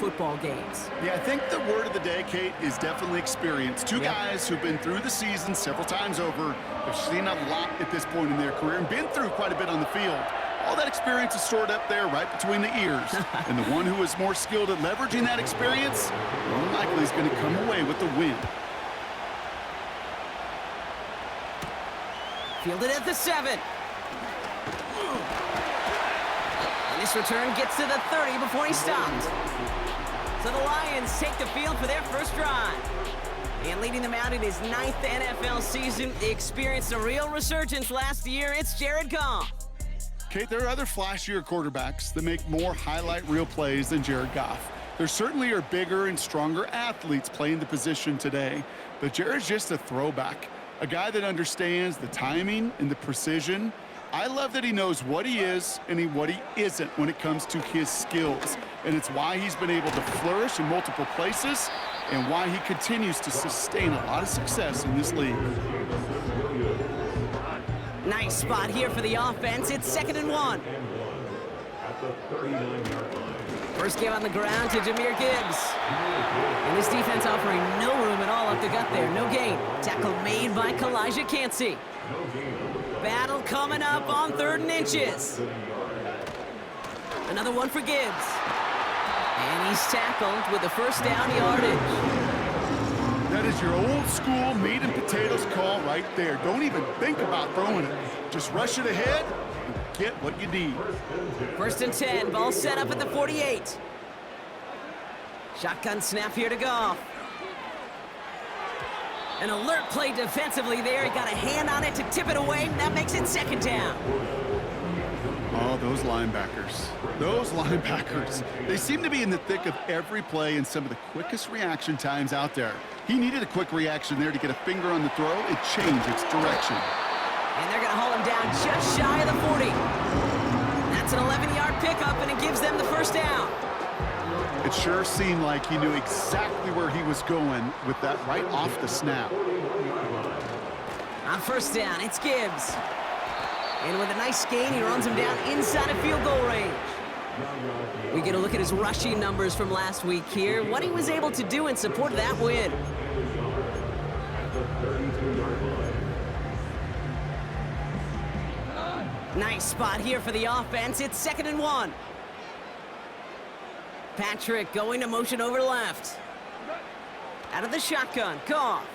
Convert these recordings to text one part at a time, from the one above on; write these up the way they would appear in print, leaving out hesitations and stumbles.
football games. Yeah, I think the word of the day, Kate, is definitely experience. Two guys who've been through the season several times over, have seen a lot at this point in their career and been through quite a bit on the field. All that experience is stored up there right between the ears. And the one who is more skilled at leveraging that experience, more likely is going to come away with the win. Fielded at the 7. And this return gets to the 30 before he stopped. So the Lions take the field for their first drive. And leading them out in his 9th NFL season, they experienced a real resurgence last year. It's Jared Goff. Kate, there are other flashier quarterbacks that make more highlight reel plays than Jared Goff. There certainly are bigger and stronger athletes playing the position today, but Jared's just a throwback, a guy that understands the timing and the precision. I love that he knows what he is and what he isn't when it comes to his skills, and it's why he's been able to flourish in multiple places and why he continues to sustain a lot of success in this league. Nice spot here for the offense. It's 2nd and 1. First game on the ground to Jahmyr Gibbs. And this defense offering no room at all up the gut there. No gain. Tackle made by Kalijah Cansey. Battle coming up on 3rd and inches. Another one for Gibbs. And he's tackled with the first down yardage. That is your old school meat and potatoes call right there. Don't even think about throwing it. Just rush it ahead and get what you need. 1st and 10, ball set up at the 48. Shotgun snap here to Goff. An alert play defensively there. He got a hand on it to tip it away. That makes it 2nd down. Oh, those linebackers. Those linebackers. They seem to be in the thick of every play and some of the quickest reaction times out there. He needed a quick reaction there to get a finger on the throw and change its direction. And they're going to haul him down just shy of the 40. That's an 11-yard pickup, and it gives them the first down. It sure seemed like he knew exactly where he was going with that right off the snap. On 1st down, it's Gibbs. And with a nice gain, he runs him down inside of field goal range. We get a look at his rushing numbers from last week here, what he was able to do in support of that win. Nice spot here for the offense. It's 2nd and 1. Patrick going to motion over left. Out of the shotgun, Goff.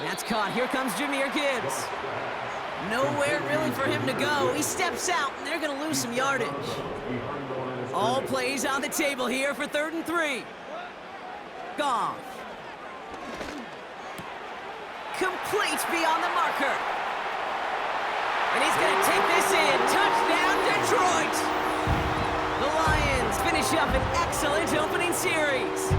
That's caught. Here comes Jahmyr Gibbs. Nowhere really for him to go. He steps out, and they're going to lose some yardage. All plays on the table here for 3rd and 3. Goff. Complete beyond the marker. And he's going to take this in. Touchdown, Detroit! The Lions finish up an excellent opening series.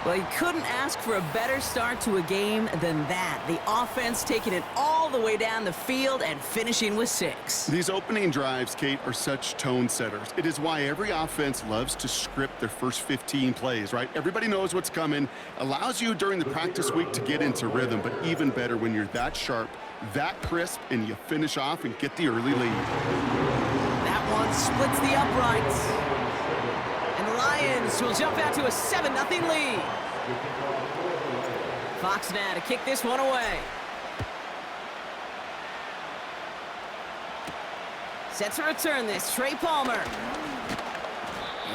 Well, you couldn't ask for a better start to a game than that. The offense taking it all the way down the field and finishing with 6. These opening drives, Kate, are such tone setters. It is why every offense loves to script their first 15 plays, right? Everybody knows what's coming. Allows you during the practice week to get into rhythm, but even better when you're that sharp, that crisp, and you finish off and get the early lead. That one splits the uprights. And the Lions will jump out to a 7-0 lead. Fox now to kick this one away. Set to return this, Trey Palmer.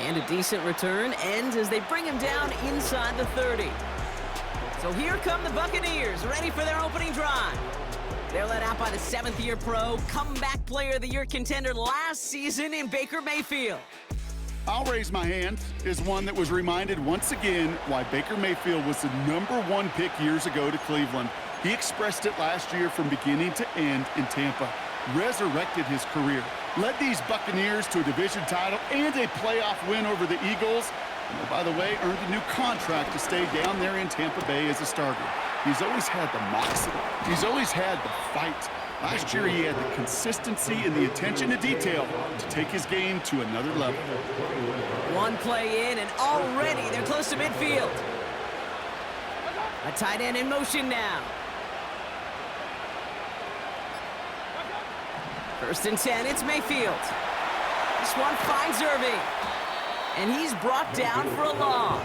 And a decent return ends as they bring him down inside the 30. So here come the Buccaneers, ready for their opening drive. They're led out by the 7th-year pro, comeback player of the year contender last season in Baker Mayfield. I'll raise my hand as one that was reminded once again why Baker Mayfield was the #1 pick years ago to Cleveland. He expressed it last year from beginning to end in Tampa, resurrected his career, led these Buccaneers to a division title and a playoff win over the Eagles, and by the way, earned a new contract to stay down there in Tampa Bay as a starter. He's always had the moxie. He's always had the fight. Last year, he had the consistency and the attention to detail to take his game to another level. One play in, and already they're close to midfield. A tight end in motion now. 1st and 10, it's Mayfield. This one finds Irving. And he's brought down for a loss.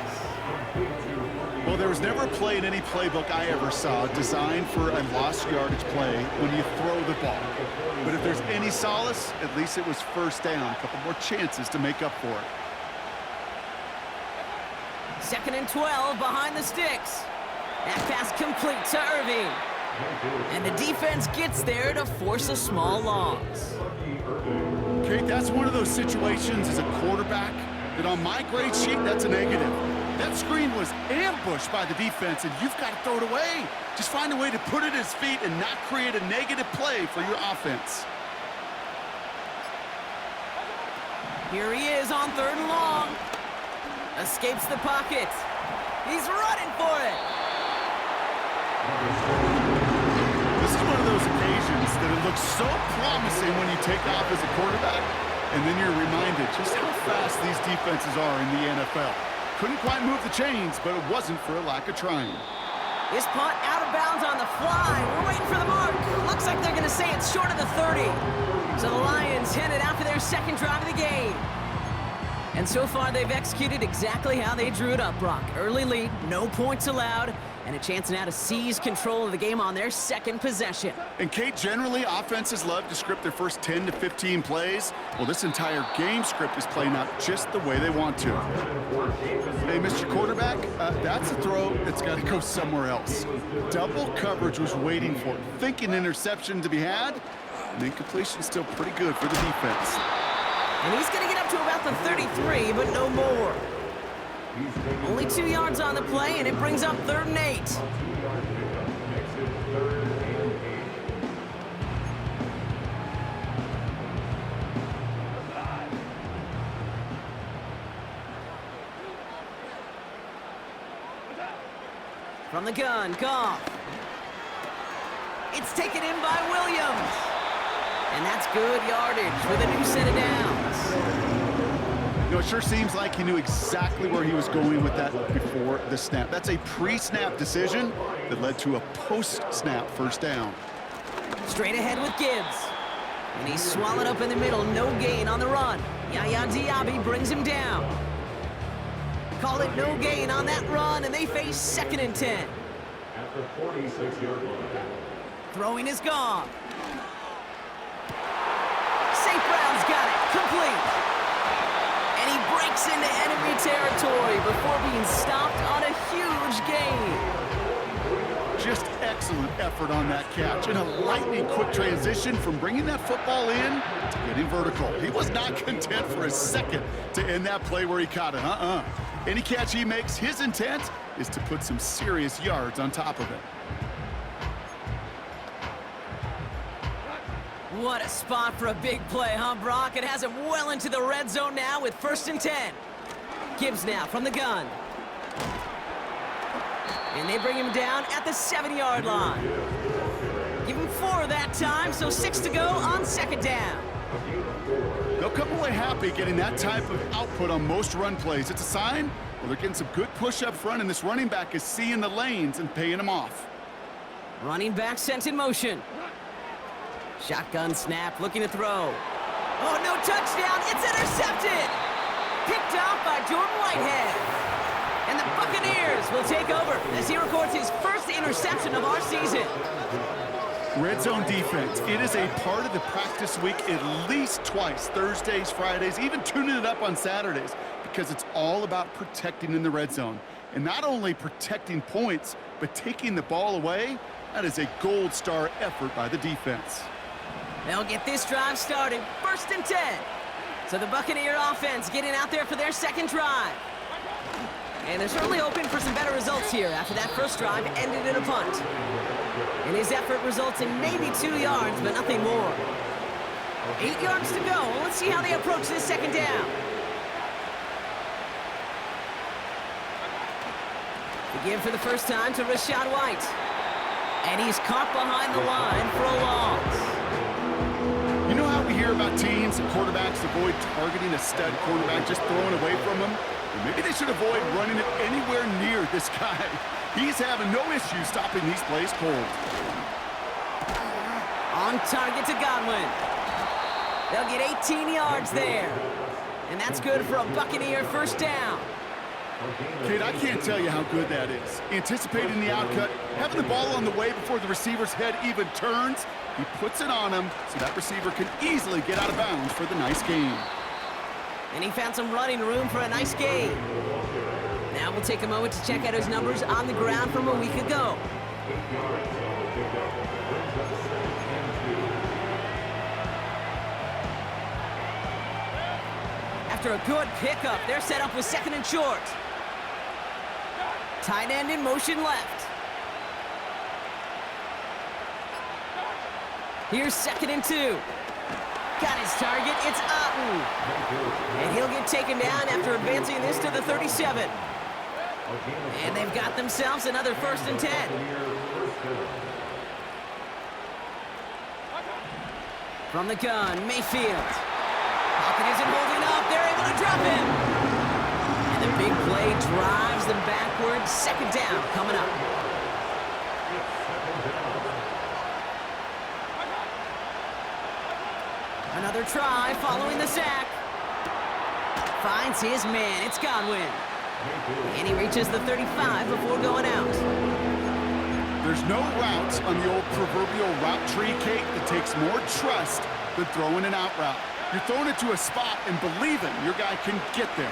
Well, there was never a play in any playbook I ever saw designed for a lost yardage play when you throw the ball. But if there's any solace, at least it was first down. A couple more chances to make up for it. 2nd and 12 behind the sticks. That pass complete to Irving. And the defense gets there to force a small loss. Okay, that's one of those situations as a quarterback that on my grade sheet, that's a negative. That screen was ambushed by the defense, and you've got to throw it away. Just find a way to put it at his feet and not create a negative play for your offense. Here he is on 3rd and long. Escapes the pocket. He's running for it. This is one of those occasions that it looks so promising when you take off as a quarterback, and then you're reminded just how fast these defenses are in the NFL. Couldn't quite move the chains, but it wasn't for a lack of trying. This punt out of bounds on the fly. We're waiting for the mark. Looks like they're going to say it's short of the 30. So the Lions headed out for their 2nd drive of the game. And so far, they've executed exactly how they drew it up, Brock. Early lead, no points allowed, and a chance now to seize control of the game on their 2nd possession. And, Kate, generally, offenses love to script their first 10 to 15 plays. Well, this entire game script is playing out just the way they want to. Hey, Mr. Quarterback, that's a throw that's got to go somewhere else. Double coverage was waiting for it. Thinking interception to be had, and incompletion still pretty good for the defense. And he's going to get up to about the 33, but no more. Only 2 yards on the play, and it brings up 3rd and 8. From the gun, Goff. It's taken in by Williams. And that's good yardage with a new set of downs. You know, it sure seems like he knew exactly where he was going with that before the snap. That's a pre-snap decision that led to a post-snap first down. Straight ahead with Gibbs. And he's swallowed up in the middle. No gain on the run. Yaya Diaby brings him down. Call it no gain on that run, and they face 2nd and 10. At the 46-yard line. Throwing is gone. St. Brown's got it. Complete. And he breaks into enemy territory before being stopped on a huge gain. Just excellent effort on that catch. And a lightning quick transition from bringing that football in to getting vertical. He was not content for a second to end that play where he caught it. Any catch he makes, his intent is to put some serious yards on top of it. What a spot for a big play, huh, Brock? It has him well into the red zone now with 1st and 10. Gibbs now from the gun. And they bring him down at the 7-yard line. Give him 4 that time, so 6 to go on 2nd down. They'll come away happy getting that type of output on most run plays. It's a sign, well, they're getting some good push up front, and this running back is seeing the lanes and paying them off. Running back sent in motion. Shotgun snap, looking to throw. Oh, no touchdown. It's intercepted. Picked off by Jordan Whitehead. And the Buccaneers will take over as he records his first interception of our season. Red zone defense. It is a part of the practice week at least twice, Thursdays, Fridays, even tuning it up on Saturdays, because it's all about protecting in the red zone. And not only protecting points, but taking the ball away. That is a gold star effort by the defense. They'll get this drive started, 1st and 10. So the Buccaneer offense getting out there for their 2nd drive. And they're certainly hoping for some better results here after that first drive ended in a punt. And his effort results in maybe 2 yards, but nothing more. 8 yards to go. Let's see how they approach this 2nd down. To give for the first time to Rachaad White. And he's caught behind the line for a loss. You know how we hear about teams and quarterbacks avoid targeting a stud quarterback, just throwing away from him? Well, maybe they should avoid running it anywhere near this guy. He's having no issue stopping these plays cold. On target to Godwin. They'll get 18 yards there. And that's good for a Buccaneer first down. Kate, I can't tell you how good that is. Anticipating the outcut, having the ball on the way before the receiver's head even turns, he puts it on him so that receiver can easily get out of bounds for the nice gain. And he found some running room for a nice gain. Now we'll take a moment to check out his numbers on the ground from a week ago. After a good pickup, they're set up with second and short. Tight end in motion left. Here's second and 2. Got his target, it's Otten. And he'll get taken down after advancing this to the 37. And they've got themselves another first and 10. From the gun, Mayfield. Pocket isn't holding up, they're able to drop him. And the big play drives them backwards. Second down coming up. Another try following the sack. Finds his man, it's Godwin. And he reaches the 35 before going out. There's no route on the old proverbial route tree, Kate, that takes more trust than throwing an out route. You're throwing it to a spot and believing your guy can get there.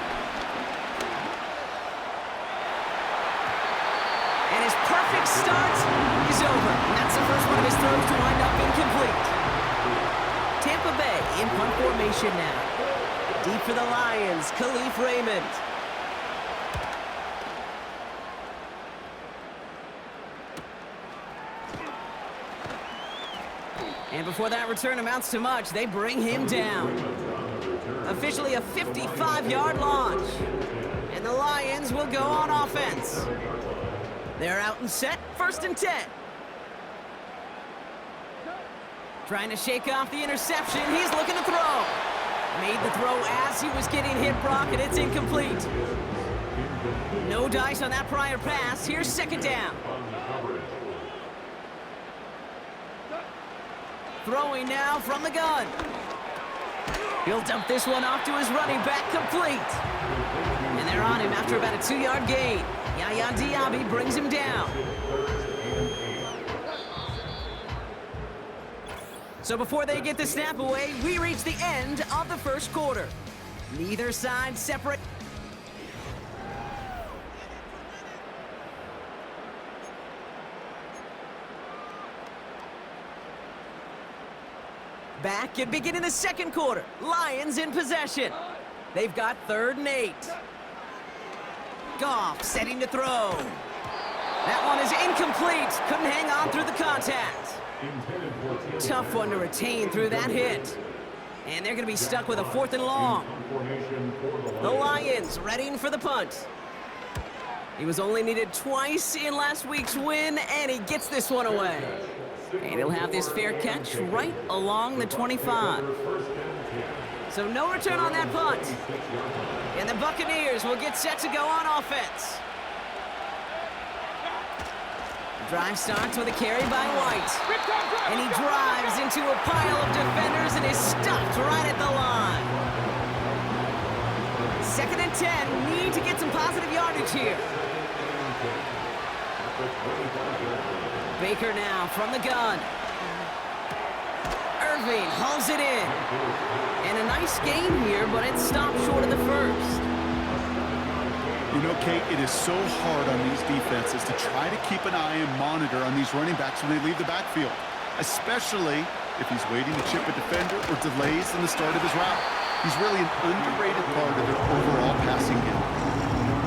And his perfect start is over. And that's the first one of his throws to wind up incomplete. Tampa Bay in punt formation now. Deep for the Lions, Khalif Raymond. And before that return amounts to much, they bring him down. Officially a 55-yard launch. And the Lions will go on offense. They're out and set, first and 10. Trying to shake off the interception, he's looking to throw. Made the throw as he was getting hit, Brock, and it's incomplete. No dice on that prior pass, here's second down. Throwing now from the gun. He'll dump this one off to his running back, complete. And they're on him after about a 2-yard gain. Yaya Diaby brings him down. So before they get the snap away, we reach the end of the first quarter. Neither side separate. Back and beginning the second quarter. Lions in possession. They've got 3rd and 8. Goff setting to throw. That one is incomplete. Couldn't hang on through the contact. Tough one to retain through that hit. And they're going to be stuck with a 4th and long. The Lions readying for the punt. He was only needed twice in last week's win, and he gets this one away. And he'll have this fair catch right along the 25. So no return on that punt. And the Buccaneers will get set to go on offense. Drive starts with a carry by White. And he drives into a pile of defenders and is stopped right at the line. 2nd and 10, need to get some positive yardage here. Baker now from the gun. Irving hauls it in. And a nice gain here, but it stopped short of the first. You know, Kate, it is so hard on these defenses to try to keep an eye and monitor on these running backs when they leave the backfield, especially if he's waiting to chip a defender or delays in the start of his route. He's really an underrated part of their overall passing game.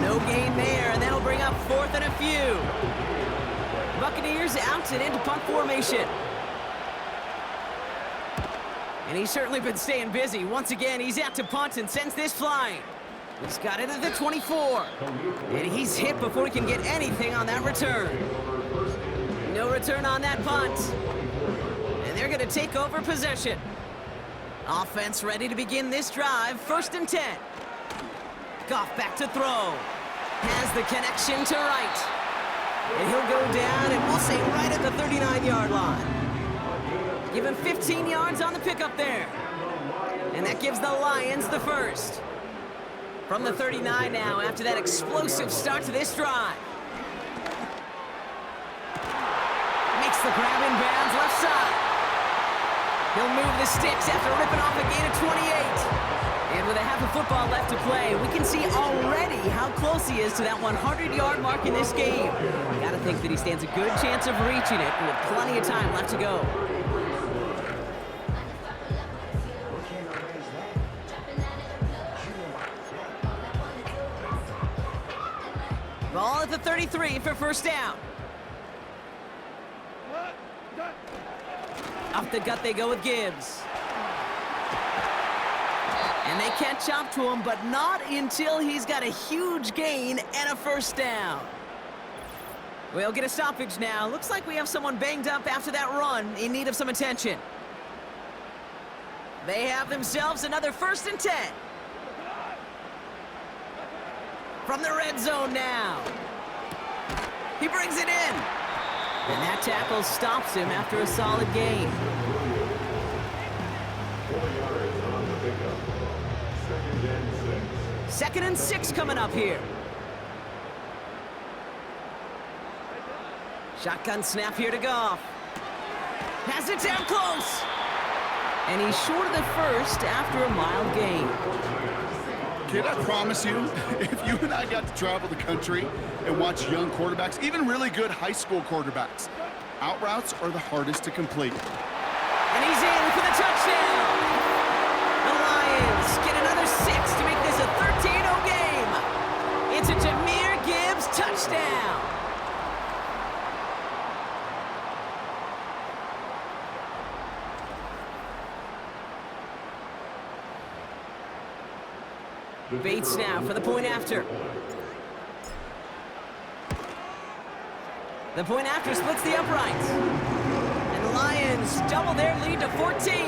No gain there, and that'll bring up 4th and a few. Buccaneers out and into punt formation. And he's certainly been staying busy. Once again, he's out to punt and sends this flying. He's got it at the 24. And he's hit before he can get anything on that return. No return on that punt. And they're going to take over possession. Offense ready to begin this drive. 1st and 10. Goff back to throw. Has the connection to right. And he'll go down, and we'll say right at the 39-yard line. Give him 15 yards on the pickup there. And that gives the Lions the first. From the 39 now, after that explosive start to this drive. Makes the grab in bounds left side. He'll move the sticks after ripping off a gain of 28. And with a half of football left to play, we can see already how close he is to that 100-yard mark in this game. Gotta think that he stands a good chance of reaching it with plenty of time left to go. Ball at the 33 for first down. Up the gut they go with Gibbs. And they catch up to him, but not until he's got a huge gain and a first down. We'll get a stoppage now. Looks like we have someone banged up after that run in need of some attention. They have themselves another 1st and 10. From the red zone now. He brings it in. And that tackle stops him after a solid gain. 4 yards on the pickup. 2nd and 6. 2nd and 6 coming up here. Shotgun snap here to Goff. Has it down close. And he's short of the first after a mild gain. Kid, I promise you, if you and I got to travel the country and watch young quarterbacks, even really good high school quarterbacks, out routes are the hardest to complete. And he's in for the touchdown. The Lions get another 6 to make this a 13-0 game. It's a Jahmyr Gibbs touchdown. Bates now for the point after. The point after splits the uprights. And the Lions double their lead to 14.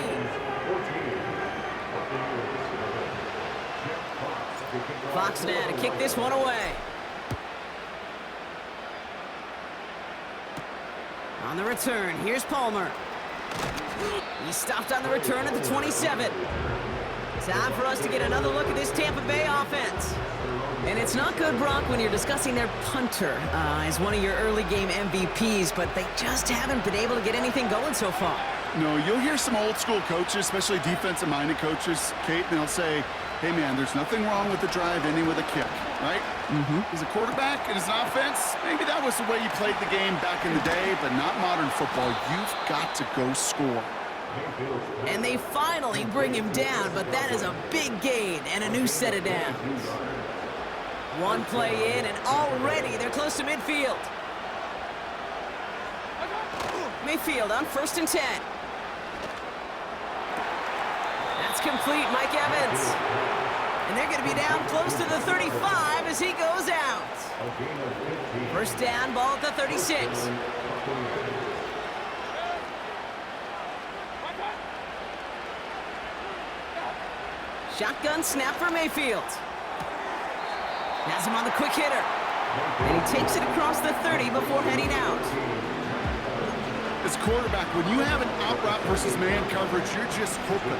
Fox now to kick this one away. On the return, here's Palmer. He stopped on the return at the 27. Time for us to get another look at this Tampa Bay offense. And it's not good, Brock, when you're discussing their punter as one of your early game MVPs, but they just haven't been able to get anything going so far. No, you'll hear some old school coaches, especially defensive-minded coaches, Kate, and they'll say, hey, man, there's nothing wrong with the drive ending with a kick, right? As a quarterback and as an offense, maybe that was the way you played the game back in the day, but not modern football. You've got to go score. And they finally bring him down, but that is a big gain and a new set of downs. One play in, and already they're close to midfield. Mayfield on 1st and 10. That's complete, Mike Evans. And they're going to be down close to the 35 as he goes out. First down, ball at the 36. Shotgun snap for Mayfield. Has him on the quick hitter. And he takes it across the 30 before heading out. As a quarterback, when you have an out route versus man coverage, you're just hoping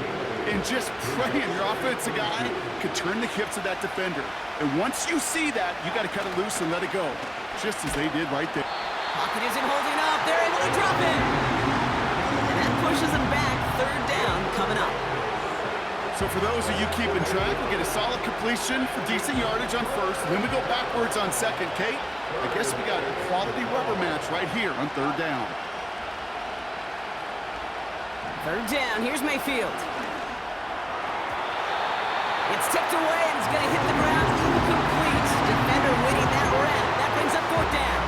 and just praying your offensive guy could turn the hips of that defender. And once you see that, you got to cut it loose and let it go, just as they did right there. Pocket isn't holding up. They're able to drop it. And that pushes them back. 3rd down coming up. So for those of you keeping track, we get a solid completion for decent yardage on 1st, and then we go backwards on 2nd. Kate, I guess we got a quality rubber match right here on 3rd down. 3rd down, here's Mayfield. It's tipped away and it's going to hit the ground incomplete. Defender winning that rep. That brings up 4th down.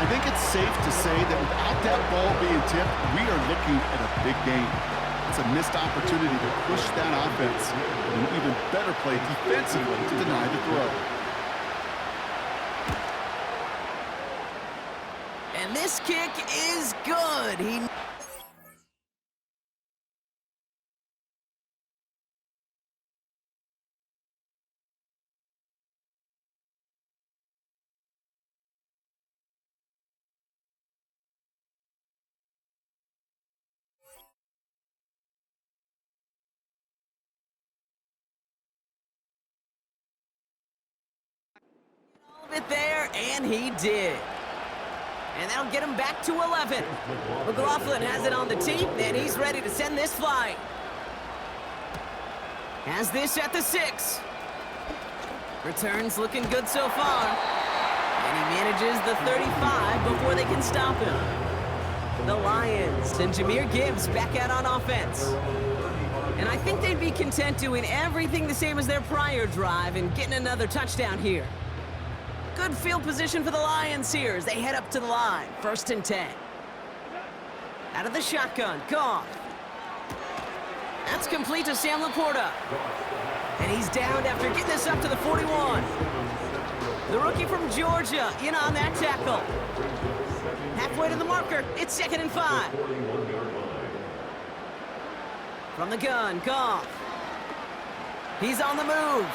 I think it's safe to say that without that ball being tipped, we are looking at a big game. It's a missed opportunity to push that offense, and an even better play defensively to deny the throw. And this kick is good. He and he did. And that'll get him back to 11. McLaughlin has it on the tee, and he's ready to send this flying. Has this at the 6. Returns looking good so far. And he manages the 35 before they can stop him. The Lions and Jahmyr Gibbs back out on offense. And I think they'd be content doing everything the same as their prior drive and getting another touchdown here. Good field position for the Lions here as they head up to the line. 1st and 10. Out of the shotgun, Goff. That's complete to Sam Laporta. And he's downed after getting this up to the 41. The rookie from Georgia in on that tackle. Halfway to the marker, it's 2nd and 5. From the gun, Goff. He's on the move.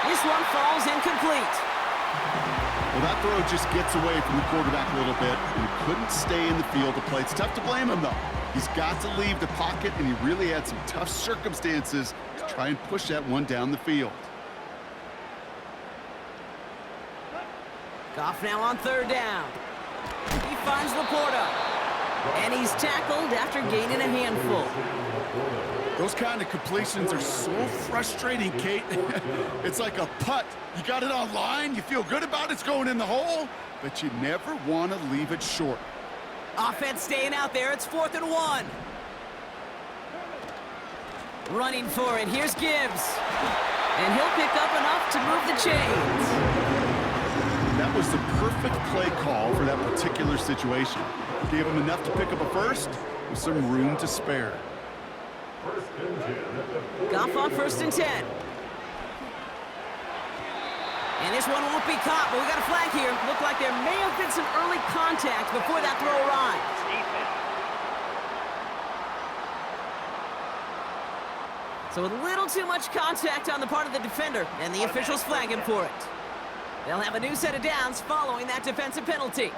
This one falls incomplete. Well, that throw just gets away from the quarterback a little bit, and he couldn't stay in the field to play. It's tough to blame him, though. He's got to leave the pocket, and he really had some tough circumstances to try and push that one down the field. Goff now on 3rd down. He finds Laporta. And he's tackled after gaining a handful. Those kind of completions are so frustrating, Kate. It's like a putt. You got it on line, you feel good about it, it's going in the hole, but you never want to leave it short. Offense staying out there, it's 4th and 1. Running for it, here's Gibbs. And he'll pick up enough to move the chains. That was the perfect play call for that particular situation. Gave him enough to pick up a first with some room to spare. Goff on 1st and 10. And this one won't be caught, but we got a flag here. Looked like there may have been some early contact before that throw arrived. So a little too much contact on the part of the defender, and the officials flag him for it. They'll have a new set of downs following that defensive penalty.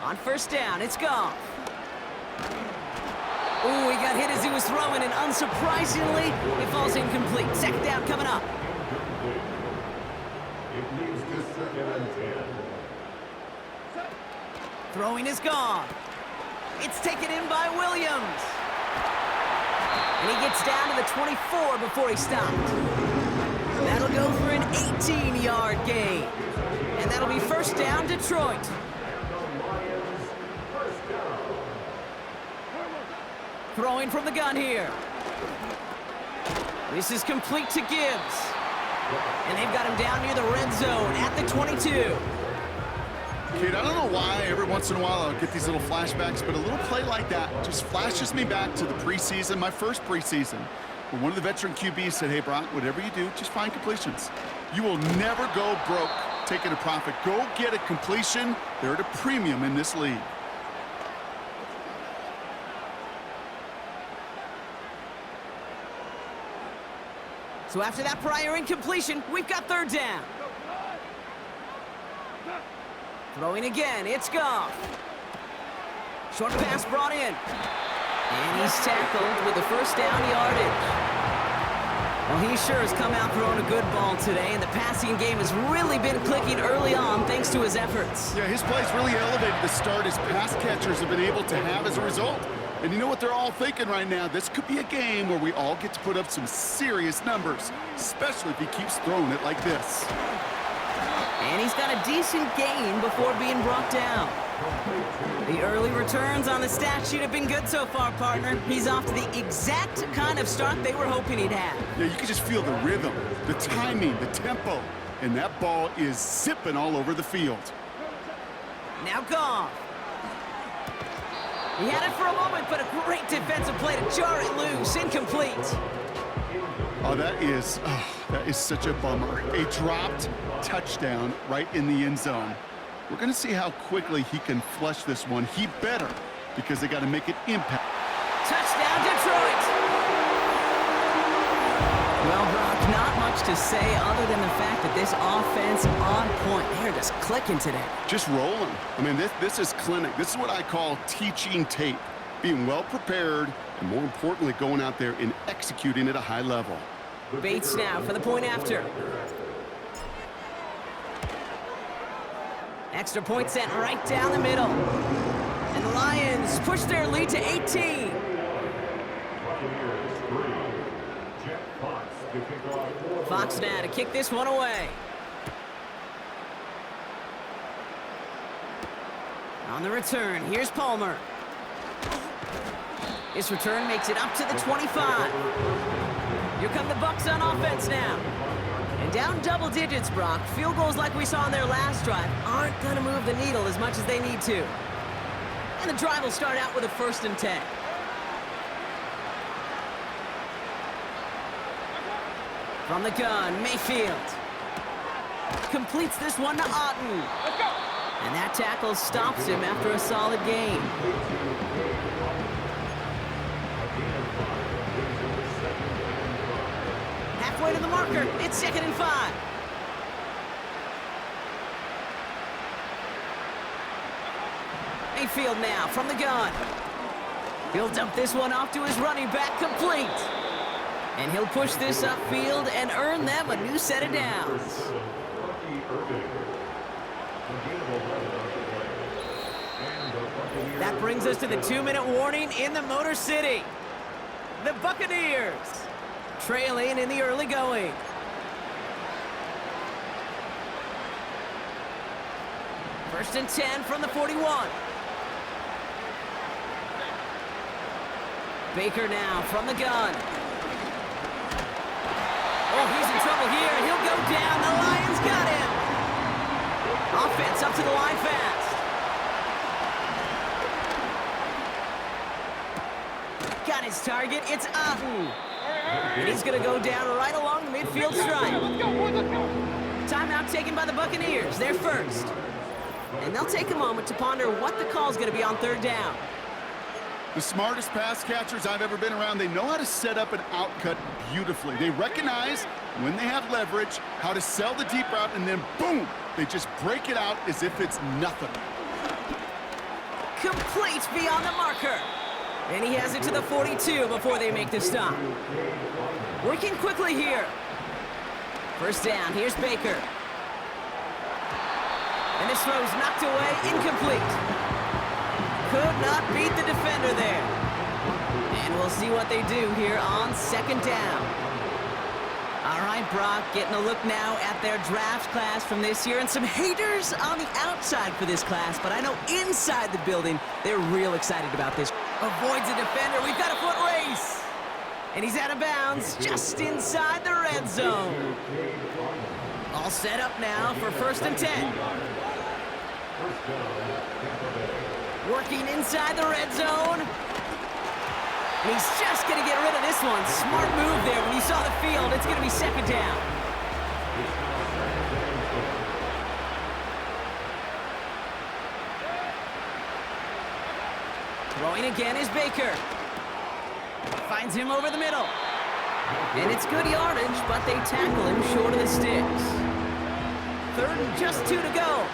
On 1st down, it's Goff. Ooh, he got hit as he was throwing, and unsurprisingly, he falls incomplete. 2nd down coming up. It needs to 2nd and 10. Throwing is gone. It's taken in by Williams. And he gets down to the 24 before he stopped. That'll go for an 18-yard gain. And that'll be 1st down, Detroit. Throwing from the gun here. This is complete to Gibbs. And they've got him down near the red zone at the 22. Kid, I don't know why every once in a while I'll get these little flashbacks, but a little play like that just flashes me back to the preseason, my first preseason, where one of the veteran QBs said, hey, Brock, whatever you do, just find completions. You will never go broke taking a profit. Go get a completion. They're at a premium in this league. So after that prior incompletion, we've got 3rd down. Throwing again, it's Goff. Short pass brought in. And he's tackled with the 1st down yardage. Well, he sure has come out throwing a good ball today, and the passing game has really been clicking early on thanks to his efforts. Yeah, his play's really elevated the start his pass catchers have been able to have as a result. And you know what they're all thinking right now? This could be a game where we all get to put up some serious numbers, especially if he keeps throwing it like this. And he's got a decent gain before being brought down. The early returns on the stat sheet have been good so far, partner. He's off to the exact kind of start they were hoping he'd have. Yeah, you can just feel the rhythm, the timing, the tempo, and that ball is zipping all over the field. Now Goff. He had it for a moment, but a great defensive play to jar it loose. Incomplete. Oh, that is such a bummer. A dropped touchdown right in the end zone. We're going to see how quickly he can flush this one. He better, because they got to make it impact. Touchdown, Detroit. Well, Brock, not much to say other than the fact that this offense on point. They're just clicking today. Just rolling. I mean, this is clinic. This is what I call teaching tape. Being well prepared, and more importantly, going out there and executing at a high level. Bates now for the point after. Extra point sent right down the middle. And the Lions push their lead to 18. Buccaneers 3. Jeff Fox to kick off. Fox now to kick this one away. On the return, here's Palmer. This return makes it up to the 25. Here come the Bucs on offense now. And down double digits, Brock. Field goals like we saw on their last drive aren't going to move the needle as much as they need to. And the drive will start out with a 1st and 10. From the gun, Mayfield. Completes this one to Otten. And that tackle stops him after a solid gain. Halfway to the marker, it's 2nd and 5. Mayfield now from the gun. He'll dump this one off to his running back, complete. And he'll push this upfield and earn them a new set of downs. That brings us to the 2-minute warning in the Motor City. The Buccaneers trailing in the early going. First and 10 from the 41. Baker now from the gun. Oh, he's in trouble here. He'll go down. The Lions got him. Offense up to the line fast. Got his target. It's Otten. And he's going to go down right along the midfield stripe. Timeout taken by the Buccaneers. They're first. And they'll take a moment to ponder what the call is going to be on 3rd down. The smartest pass catchers I've ever been around, they know how to set up an outcut beautifully. They recognize when they have leverage, how to sell the deep route, and then boom, they just break it out as if it's nothing. Complete beyond the marker. And he has it to the 42 before they make the stop. Working quickly here. First down, here's Baker. And this throw's knocked away, incomplete. Could not beat the defender there. And we'll see what they do here on 2nd down. All right, Brock, getting a look now at their draft class from this year, and some haters on the outside for this class, but I know inside the building, they're real excited about this. Avoids a defender. We've got a foot race. And he's out of bounds just inside the red zone. All set up now for 1st and 10. Working inside the red zone. And he's just going to get rid of this one. Smart move there. When you saw the field, it's going to be 2nd down. Throwing again is Baker. Finds him over the middle. And it's good yardage, but they tackle him short of the sticks. 3rd and just 2 to go.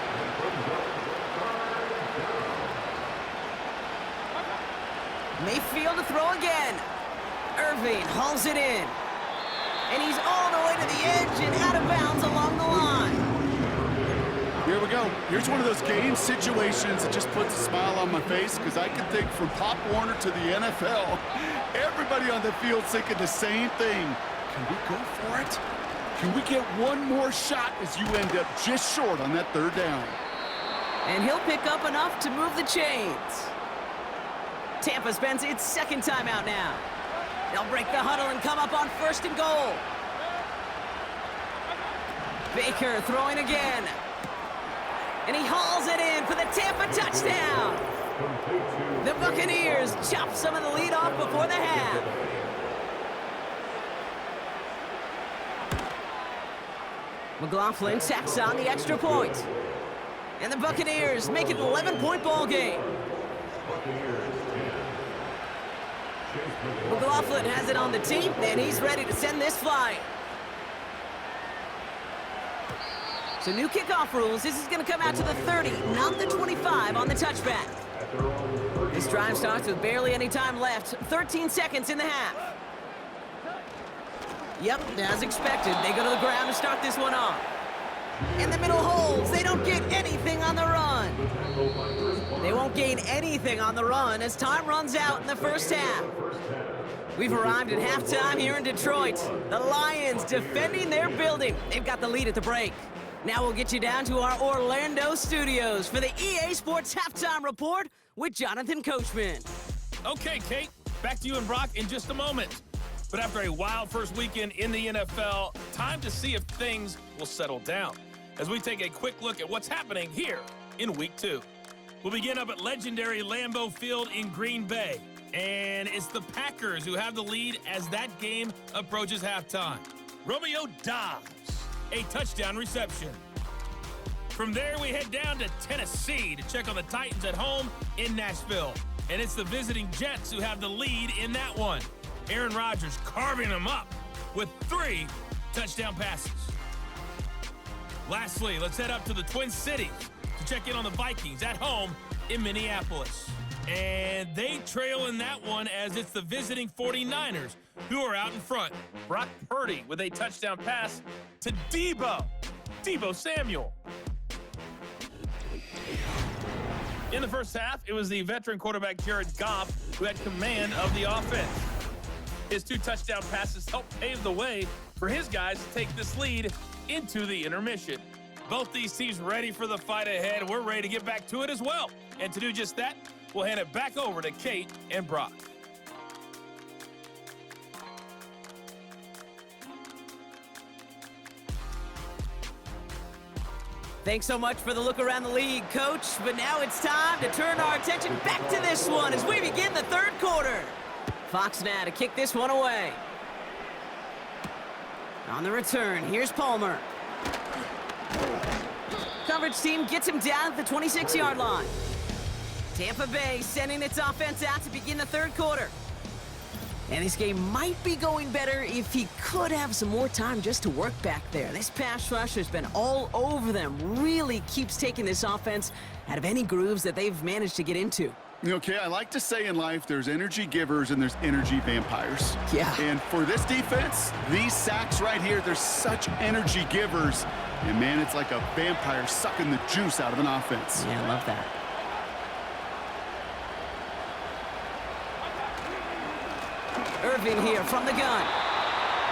Mayfield to throw again. Irving hauls it in. And he's all the way to the edge and out of bounds along the line. Here we go. Here's one of those game situations that just puts a smile on my face, because I can think from Pop Warner to the NFL, everybody on the field thinking the same thing. Can we go for it? Can we get one more shot as you end up just short on that 3rd down? And he'll pick up enough to move the chains. Tampa spends its 2nd timeout now. They'll break the huddle and come up on 1st and goal. Baker throwing again. And he hauls it in for the Tampa touchdown. The Buccaneers chop some of the lead off before the half. McLaughlin tacks on the extra point. And the Buccaneers make it an 11-point ball game. McLaughlin has it on the tee, and he's ready to send this flying. So new kickoff rules. This is going to come out to the 30, not the 25 on the touchback. This drive starts with barely any time left. 13 seconds in the half. Yep, as expected, they go to the ground to start this one off. And the middle holds. They don't get anything on the run. They won't gain anything on the run as time runs out in the first half. We've arrived at halftime here in Detroit. The Lions defending their building. They've got the lead at the break. Now we'll get you down to our Orlando studios for the EA Sports Halftime Report with Jonathan Coachman. Okay, Kate, back to you and Brock in just a moment. But after a wild first weekend in the NFL, time to see if things will settle down as we take a quick look at what's happening here in Week 2. We'll begin up at legendary Lambeau Field in Green Bay. And it's the Packers who have the lead as that game approaches halftime. Romeo Doubs, a touchdown reception. From there, we head down to Tennessee to check on the Titans at home in Nashville. And it's the visiting Jets who have the lead in that one. Aaron Rodgers carving them up with 3 touchdown passes. Lastly, let's head up to the Twin Cities to check in on the Vikings at home in Minneapolis. And they trail in that one as it's the visiting 49ers who are out in front. Brock Purdy with a touchdown pass to Deebo Samuel. In the first half, it was the veteran quarterback Jared Goff who had command of the offense. His 2 touchdown passes helped pave the way for his guys to take this lead into the intermission. Both these teams ready for the fight ahead. We're ready to get back to it as well. And to do just that, we'll hand it back over to Kate and Brock. Thanks so much for the look around the league, Coach. But now it's time to turn our attention back to this one as we begin the third quarter. Fox now to kick this one away. On the return, here's Palmer. Coverage team gets him down at the 26-yard line. Tampa Bay sending its offense out to begin the third quarter. And this game might be going better if he could have some more time just to work back there. This pass rush has been all over them. Really keeps taking this offense out of any grooves that they've managed to get into. Okay, I like to say in life there's energy givers and there's energy vampires. Yeah. And for this defense, these sacks right here, they're such energy givers. And man, it's like a vampire sucking the juice out of an offense. Yeah, I love that. Irvin here from the gun.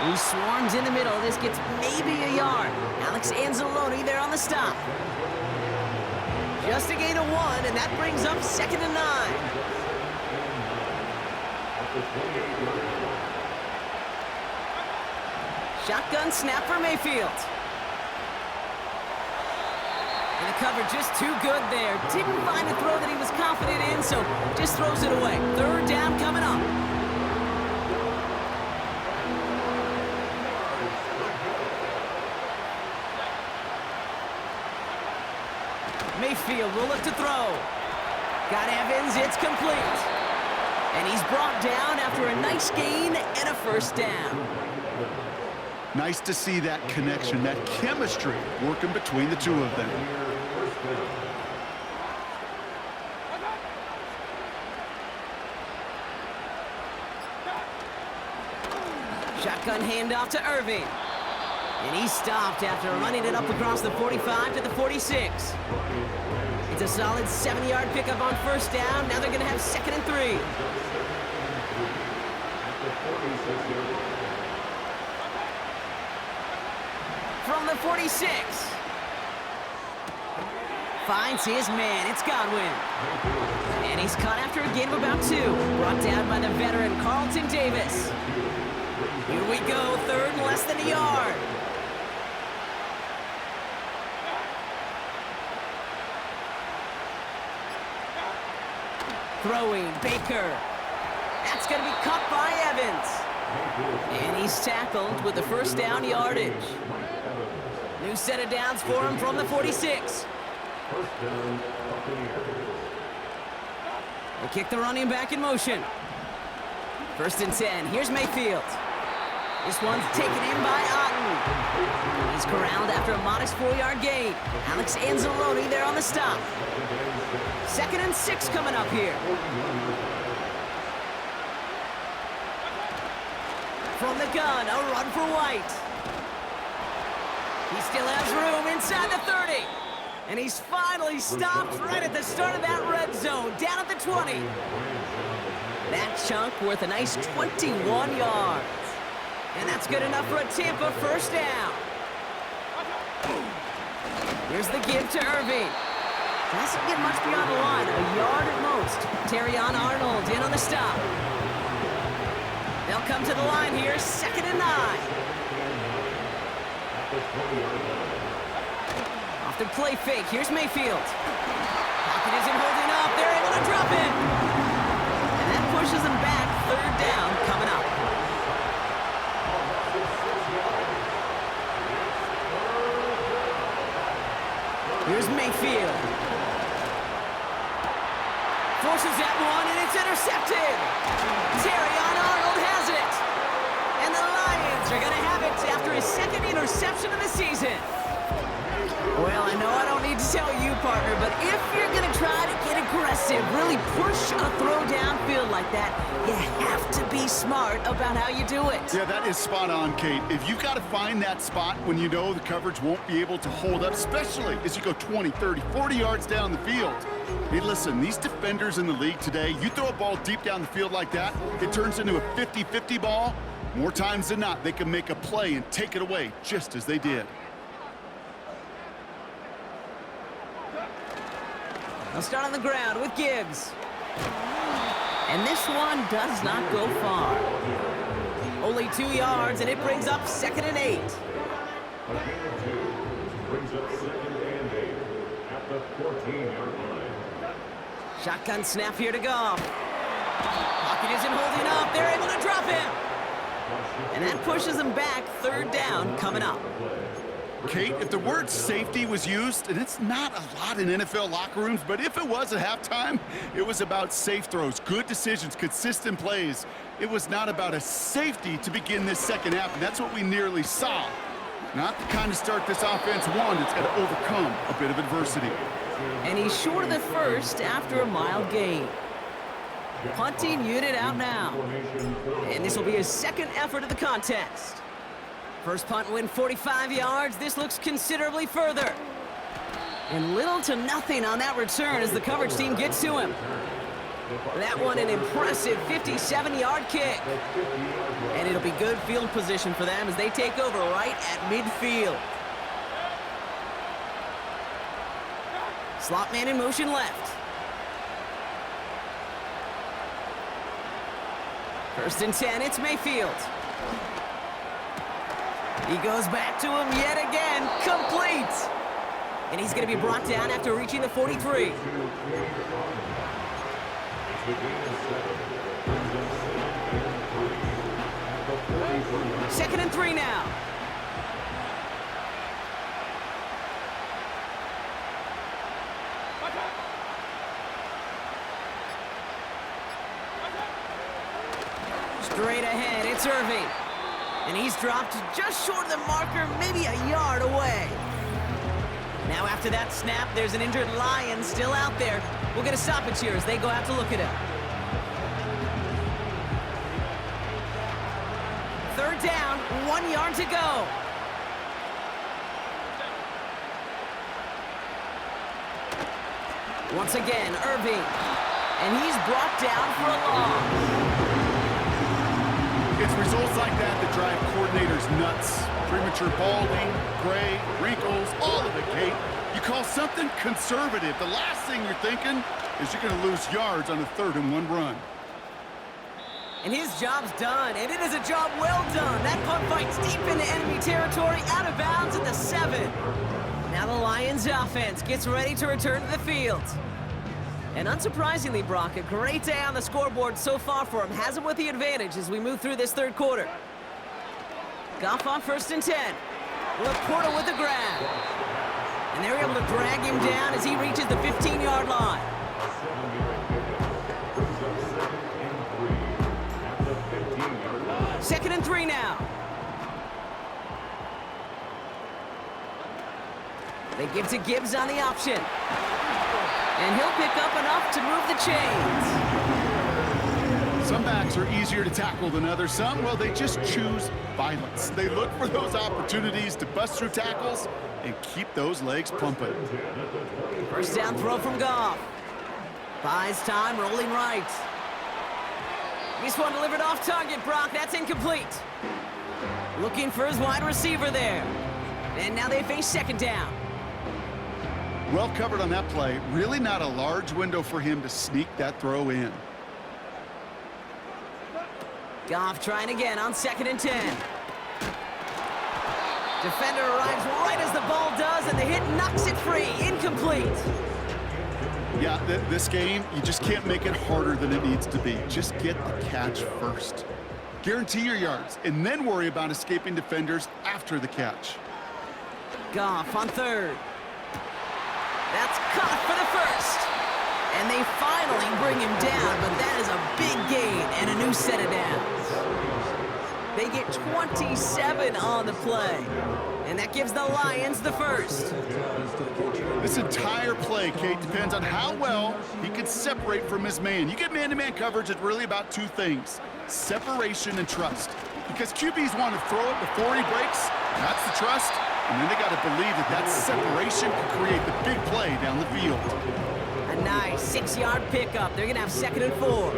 He swarms in the middle. This gets maybe a yard. Alex Anzalone there on the stop. Just a gain of 1, and that brings up 2nd and 9. Shotgun snap for Mayfield. And the cover just too good there. Didn't find a throw that he was confident in, so just throws it away. Third down coming up. Mayfield will look to throw. Got Evans, it's complete. And he's brought down after a nice gain and a first down. Nice to see that connection, that chemistry working between the two of them. Shotgun handoff to Irving. And he stopped after running it up across the 45 to the 46. It's a solid 7-yard pickup on first down. Now they're going to have 2nd and 3. From the 46. Finds his man. It's Godwin. And he's caught after a gain of about 2. Brought down by the veteran Carlton Davis. Here we go. 3rd and less than a yard. Throwing, Baker. That's going to be caught by Evans. And he's tackled with the first down yardage. New set of downs for him from the 46. They kick the running back in motion. 1st and 10. Here's Mayfield. This one's taken in by Otten. He's corralled after a modest 4-yard gain. Alex Anzalone there on the stop. 2nd and 6 coming up here. From the gun, a run for White. He still has room inside the 30. And he's finally stopped right at the start of that red zone, down at the 20. That chunk worth a nice 21 yards. And that's good enough for a Tampa first down. Here's the give to Irving. Doesn't get much beyond the line, a yard at most. Terrion Arnold in on the stop. They'll come to the line here, 2nd and 9. Off the play fake, here's Mayfield. Pocket isn't holding up, they're able to drop it. And that pushes them back, 3rd down coming up. Here's Mayfield. Forces that one, and it's intercepted. Terrion Arnold has it. And the Lions are going to have it after his 2nd interception of the season. Well, I know I don't need to tell you, partner, but if you're going to try to get aggressive, really push a throw downfield like that, you have to be smart about how you do it. Yeah, that is spot on, Kate. If you've got to find that spot when you know the coverage won't be able to hold up, especially as you go 20, 30, 40 yards down the field. Hey, listen, these defenders in the league today, you throw a ball deep down the field like that, it turns into a 50-50 ball. More times than not, they can make a play and take it away, just as they did. They'll start on the ground with Gibbs. And this one does not go far. Only 2 yards, and it brings up 2nd and 8. Brings up 2nd and 8 at the 14-yard line. Shotgun snap here to Goff. Pocket isn't holding up. They're able to drop him. And that pushes them back, 3rd down coming up. Kate, if the word safety was used, and it's not a lot in NFL locker rooms, but if it was at halftime, it was about safe throws, good decisions, consistent plays. It was not about a safety to begin this 2nd half, and that's what we nearly saw. Not the kind of start this offense wanted. It's got to overcome a bit of adversity. And he's short of the 1st after a mild gain. Punting unit out now. And this will be his 2nd effort of the contest. First punt win 45 yards. This looks considerably further. And little to nothing on that return as the coverage team gets to him. That one an impressive 57-yard kick. And it'll be good field position for them as they take over right at midfield. Slot man in motion left. 1st and 10, it's Mayfield. He goes back to him yet again, complete. And he's going to be brought down after reaching the 43. 2nd and 3 now. Straight ahead, it's Irving. And he's dropped just short of the marker, maybe a yard away. Now after that snap, there's an injured Lion still out there. We'll get a stoppage here as they go out to look at him. 3rd down, 1 yard to go. Once again, Irving. And he's brought down for a loss. It's results like that that drive coordinators nuts. Premature balding, gray, wrinkles, all of it, Kate. You call something conservative. The last thing you're thinking is you're going to lose yards on a 3rd and 1 run. And his job's done, and it is a job well done. That punt fight's deep into enemy territory, out of bounds at the 7. Now the Lions offense gets ready to return to the field. And unsurprisingly, Brock, a great day on the scoreboard so far for him. Has him with the advantage as we move through this 3rd quarter. Goff on 1st and 10. Laporta with the grab. And they're able to drag him down as he reaches the 15-yard line. Second and 3 now. They give to Gibbs on the option. And he'll pick up enough to move the chains. Some backs are easier to tackle than others. Some, well, they just choose violence. They look for those opportunities to bust through tackles and keep those legs pumping. First down throw from Goff. Buys time, rolling right. This one delivered off target, Brock. That's incomplete. Looking for his wide receiver there. And now they face second down. Well covered on that play. Really not a large window for him to sneak that throw in. Goff trying again on 2nd and 10. Defender arrives right as the ball does, and the hit knocks it free. Incomplete. Yeah, this game, you just can't make it harder than it needs to be. Just get the catch first. Guarantee your yards, and then worry about escaping defenders after the catch. Goff on 3rd. That's caught for the first. And they finally bring him down, but that is a big gain and a new set of downs. They get 27 on the play, and that gives the Lions the first. This entire play, Kate, depends on how well he can separate from his man. You get man-to-man coverage, it's really about two things: separation and trust. Because QBs want to throw it before he breaks, that's the trust, and then they got to believe that that separation can create the big play down the field. A nice 6-yard pickup. They're going to have 2nd and 4.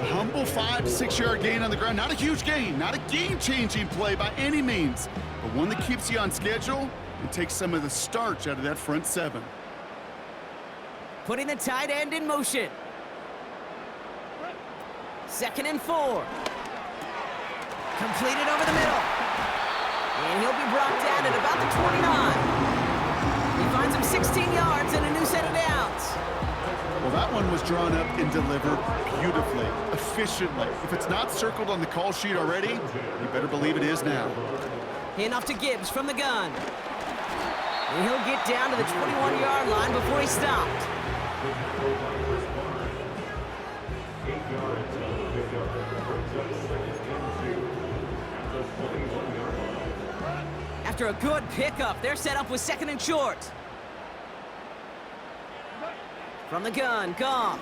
Humble 5 to 6 yard gain on the ground. Not a huge gain, not a game-changing play by any means, but one that keeps you on schedule and takes some of the starch out of that front 7. Putting the tight end in motion. 2nd and 4. Completed over the middle. And he'll be brought down at about the 29. He finds him 16 yards and a new set of downs. Well, that one was drawn up and delivered beautifully, efficiently. If it's not circled on the call sheet already, you better believe it is now. Handoff to Gibbs from the gun. And he'll get down to the 21-yard line before he's stopped. After a good pickup, they're set up with 2nd and short. From the gun, Goff.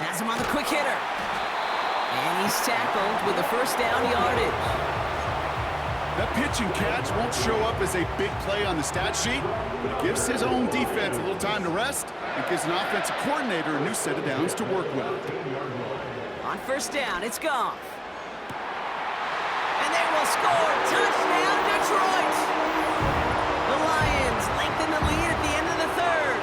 Has him on the quick hitter. And he's tackled with the first down yardage. That pitch and catch won't show up as a big play on the stat sheet, but it gives his own defense a little time to rest and gives an offensive coordinator a new set of downs to work with. On first down, it's Goff. And they will score. Touchdown, Detroit! The Lions lengthen the lead at the end of the 3rd.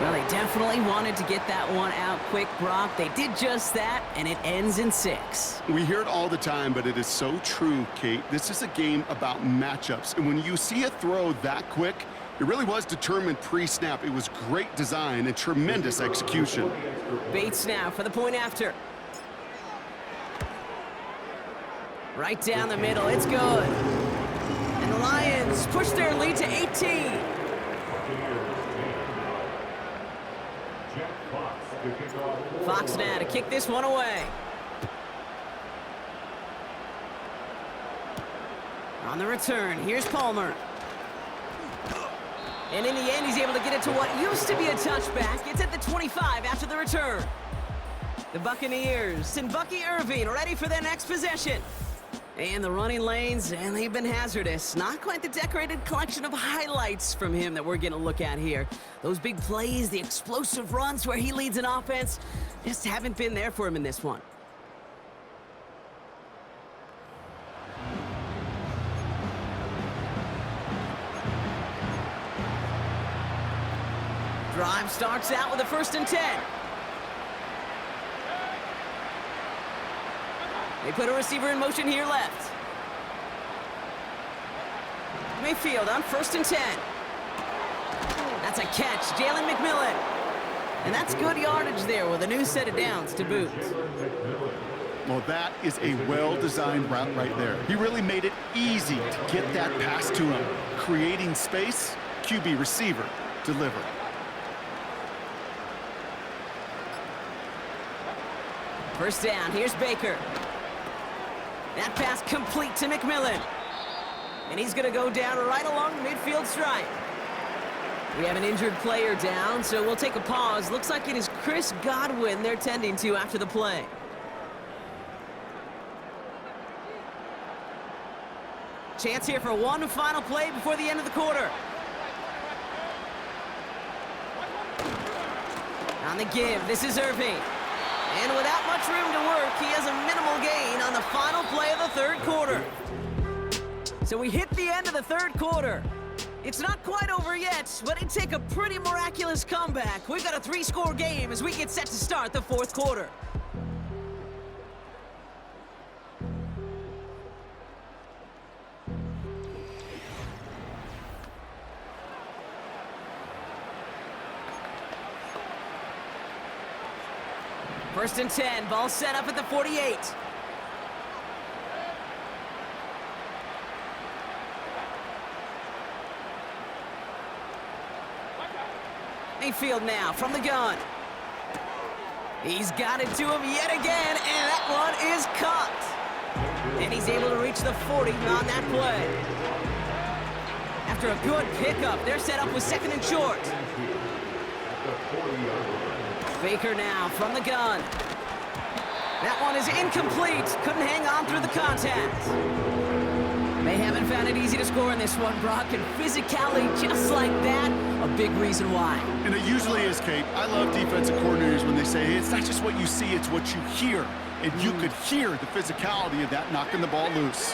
Well, they definitely wanted to get that one out quick, Brock. They did just that, and it ends in 6. We hear it all the time, but it is so true, Kate. This is a game about matchups, and when you see a throw that quick, it really was determined pre-snap. It was great design and tremendous execution. Bates now for the point after. Right down the middle, it's good. And the Lions push their lead to 18. Fox now to kick this one away. On the return, here's Palmer. And in the end, he's able to get it to what used to be a touchback. It's at the 25 after the return. The Buccaneers and Bucky Irving ready for their next possession. And the running lanes, and they've been hazardous. Not quite the decorated collection of highlights from him that we're going to look at here. Those big plays, the explosive runs where he leads an offense, just haven't been there for him in this one. Drive starts out with a 1st and 10. They put a receiver in motion here left. Mayfield on 1st and 10. That's a catch, Jalen McMillan. And that's good yardage there with a new set of downs to boot. Well, that is a well-designed route right there. He really made it easy to get that pass to him. Creating space, QB receiver, deliver. First down, here's Baker. That pass complete to McMillan. And he's going to go down right along the midfield stripe. We have an injured player down, so we'll take a pause. Looks like it is Chris Godwin they're tending to after the play. Chance here for one final play before the end of the quarter. On the give, this is Irving. And without much room to work, he has a minimal gain on the final play of the third quarter. So we hit the end of the third quarter. It's not quite over yet, but it'd take a pretty miraculous comeback. We've got a 3-score game as we get set to start the fourth quarter. First and 10, ball set up at the 48. Mayfield now from the gun. He's got it to him yet again, and that one is caught. And he's able to reach the 40 on that play. After a good pickup, they're set up with second and short. Baker now from the gun. That one is incomplete. Couldn't hang on through the contact. They haven't found it easy to score in this one, Brock, and physicality just like that, a big reason why. And it usually is, Kate. I love defensive coordinators when they say, hey, it's not just what you see, it's what you hear. And you could hear the physicality of that knocking the ball loose.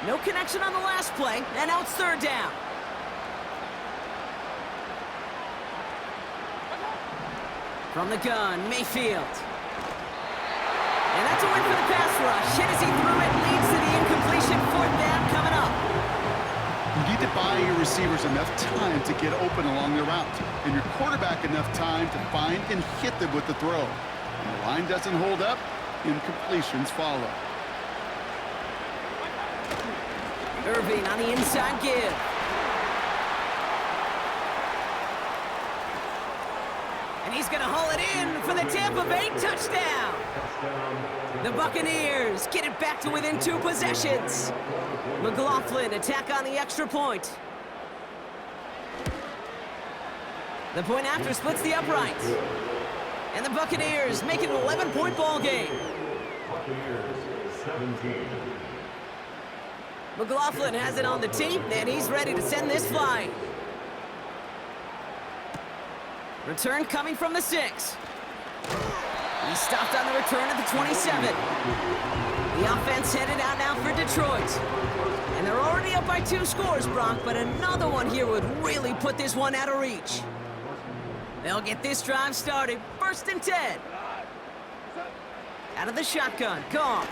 No connection on the last play, and now it's third down. From the gun, Mayfield. And that's a win for the pass rush. Hit as he threw it, leads to the incompletion. Fourth down coming up. You need to buy your receivers enough time to get open along their route, and your quarterback enough time to find and hit them with the throw. When the line doesn't hold up, incompletions follow. Irving on the inside give. And he's going to haul it in for the Tampa Bay touchdown. The Buccaneers get it back to within 2 possessions. McLaughlin attack on the extra point. The point after splits the upright. And the Buccaneers make it an 11-point ball game. Buccaneers 17. McLaughlin has it on the tee, and he's ready to send this flying. Return coming from the 6. He stopped on the return at the 27. The offense headed out now for Detroit. And they're already up by 2 scores, Brock, but another one here would really put this one out of reach. They'll get this drive started. First and 10. Out of the shotgun, Goff.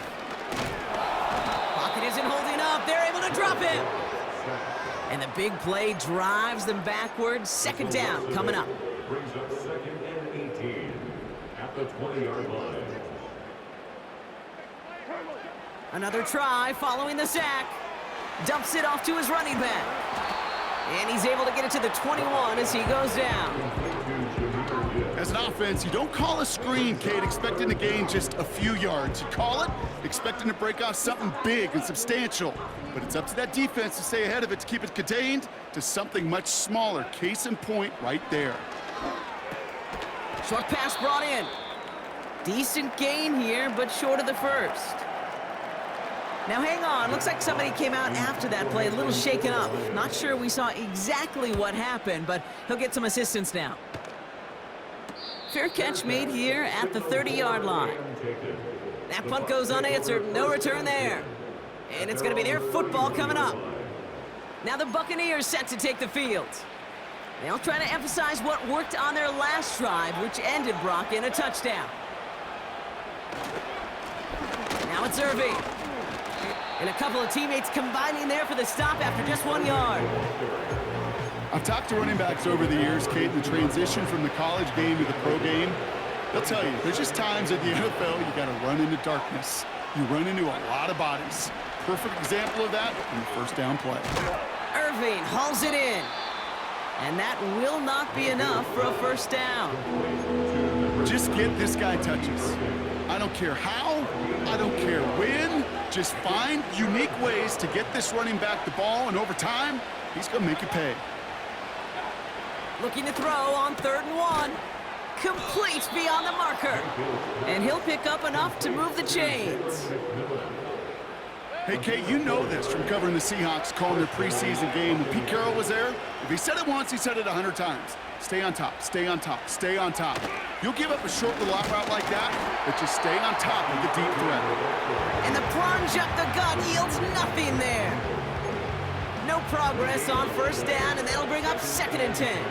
Pocket isn't holding up. They're able to drop it. And the big play drives them backwards. Second down coming up. Brings up second and 18 at the 20-yard line. Another try following the sack. Dumps it off to his running back. And he's able to get it to the 21 as he goes down. As an offense, you don't call a screen, Kate, expecting to gain just a few yards. You call it expecting to break off something big and substantial. But it's up to that defense to stay ahead of it, to keep it contained to something much smaller. Case in point right there. Short pass brought in. Decent gain here, but short of the first. Now hang on, looks like somebody came out after that play a little shaken up. Not sure we saw exactly what happened, but he'll get some assistance now. Fair catch made here at the 30-yard line. That punt goes unanswered, no return there. And it's going to be their football coming up. Now the Buccaneers set to take the field. They'll try to emphasize what worked on their last drive, which ended, Brock, in a touchdown. Now it's Irving. And a couple of teammates combining there for the stop after just 1 yard. I've talked to running backs over the years, Kate, the transition from the college game to the pro game. They'll tell you, there's just times in the NFL you got to run into darkness. You run into a lot of bodies. Perfect example of that in the first down play. Irving hauls it in. And that will not be enough for a first down. Just get this guy touches. I don't care how, I don't care when. Just find unique ways to get this running back the ball, and over time, he's going to make you pay. Looking to throw on 3rd and 1. Complete beyond the marker. And he'll pick up enough to move the chains. Hey, Kate, you know this from covering the Seahawks, calling their preseason game. When Pete Carroll was there, if he said it once, he said it 100 times. Stay on top, stay on top, stay on top. You'll give up a short little out route like that, but just stay on top of the deep threat. And the plunge up the gut yields nothing there. No progress on 1st down, and that'll bring up 2nd and 10.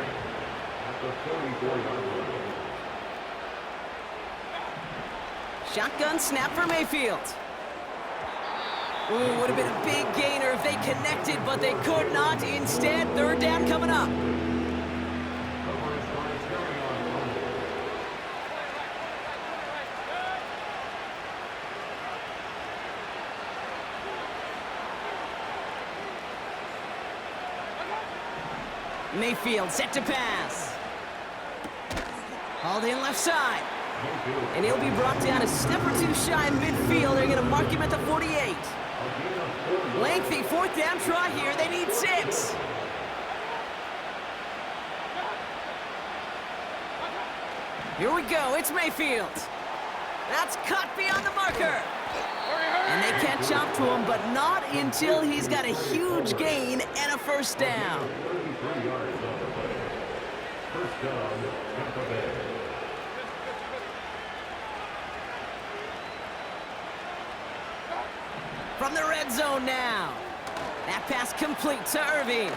Shotgun snap for Mayfield. Ooh, would have been a big gainer if they connected, but they could not. Instead, 3rd down coming up. Mayfield set to pass. Hauled in left side. And he'll be brought down a step or two shy in midfield. They're going to mark him at the 48. Lengthy 4th down try here. They need 6. Here we go. It's Mayfield. That's cut beyond the marker. And they catch up to him, but not until he's got a huge gain and a 1st down. First down, Tampa Bay. From the red zone now. That pass complete to Irving.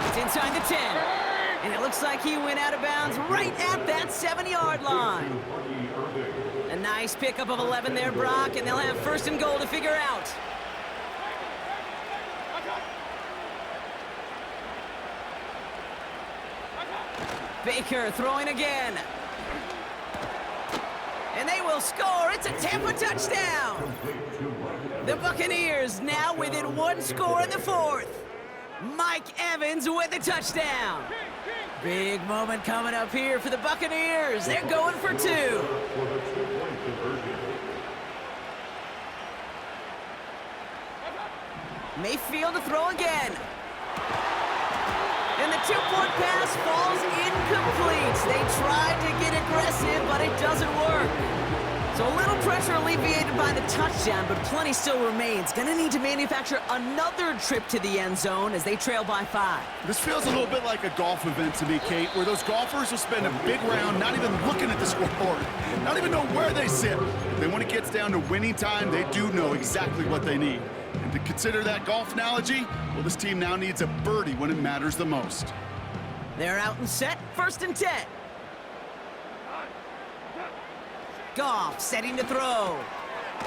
It's inside the 10. And it looks like he went out of bounds right at that 7-yard line. A nice pickup of 11 there, Brock, and they'll have 1st and goal to figure out. Baker throwing again. And they will score. It's a Tampa touchdown. The Buccaneers now within 1 score in the 4th. Mike Evans with the touchdown. Big moment coming up here for the Buccaneers. They're going for 2. Mayfield to throw again. And the 2-point pass falls incomplete. They tried to get aggressive, but it doesn't work. So a little pressure alleviated by the touchdown, but plenty still remains. Gonna need to manufacture another trip to the end zone as they trail by 5. This feels a little bit like a golf event to me, Kate, where those golfers will spend a big round not even looking at the scoreboard, not even know where they sit. Then when it gets down to winning time, they do know exactly what they need. And to consider that golf analogy, well, this team now needs a birdie when it matters the most. They're out and set, 1st and 10. Goff setting to throw.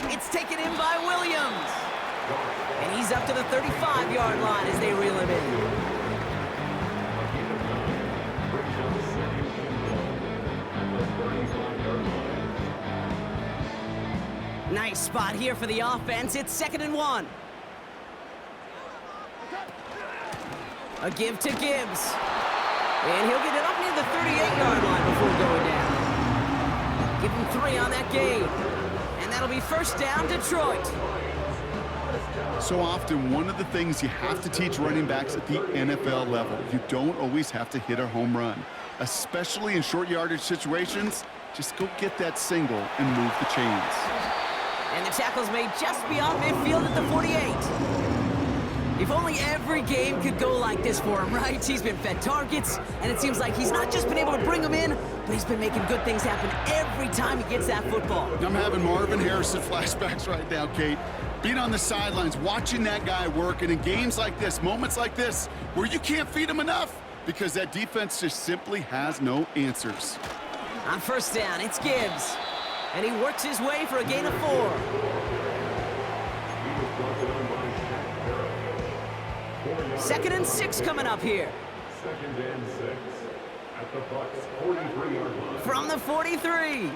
It's taken in by Williams. And he's up to the 35-yard line as they reel him in. Nice spot here for the offense. It's 2nd and 1. A give to Gibbs. And he'll get it up near the 38-yard line before going down. Give him 3 on that game. And that'll be 1st down, Detroit. So often, one of the things you have to teach running backs at the NFL level, you don't always have to hit a home run. Especially in short yardage situations, just go get that single and move the chains. And the tackle's made just beyond midfield at the 48. If only every game could go like this for him, right? He's been fed targets, and it seems like he's not just been able to bring them in, but he's been making good things happen every time he gets that football. I'm having Marvin Harrison flashbacks right now, Kate. Being on the sidelines, watching that guy work, and in games like this, moments like this, where you can't feed him enough because that defense just simply has no answers. On 1st down, it's Gibbs, and he works his way for a gain of 4. Second and 6 coming up here. 2nd and 6 at the Bucs 43-yard line. From the 43.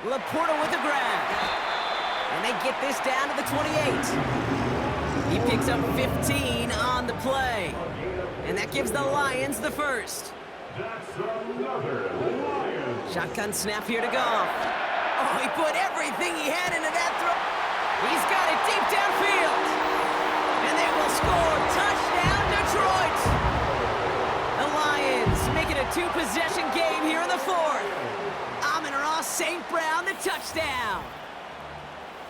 Laporta with the grab. And they get this down to the 28. He picks up 15 on the play. And that gives the Lions the 1st. That's another Lions. Shotgun snap here to Goff. Oh, he put everything he had into that throw. He's got it deep downfield. And they will score. Touchdown, Detroit. A a two-possession game here in the fourth. Amon-Ra St. Brown, the touchdown.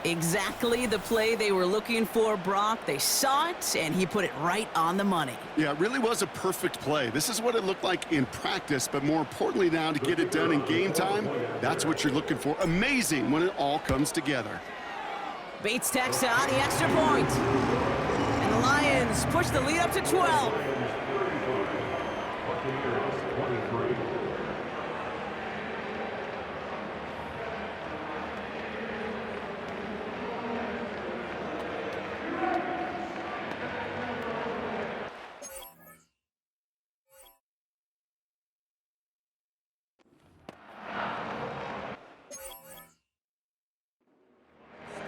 Exactly the play they were looking for, Brock. They saw it, and he put it right on the money. Yeah, it really was a perfect play. This is what it looked like in practice, but more importantly now to get it done in game time, that's what you're looking for. Amazing when it all comes together. Bates tacks on the extra point. And the Lions push the lead up to 12. Buccaneers 23.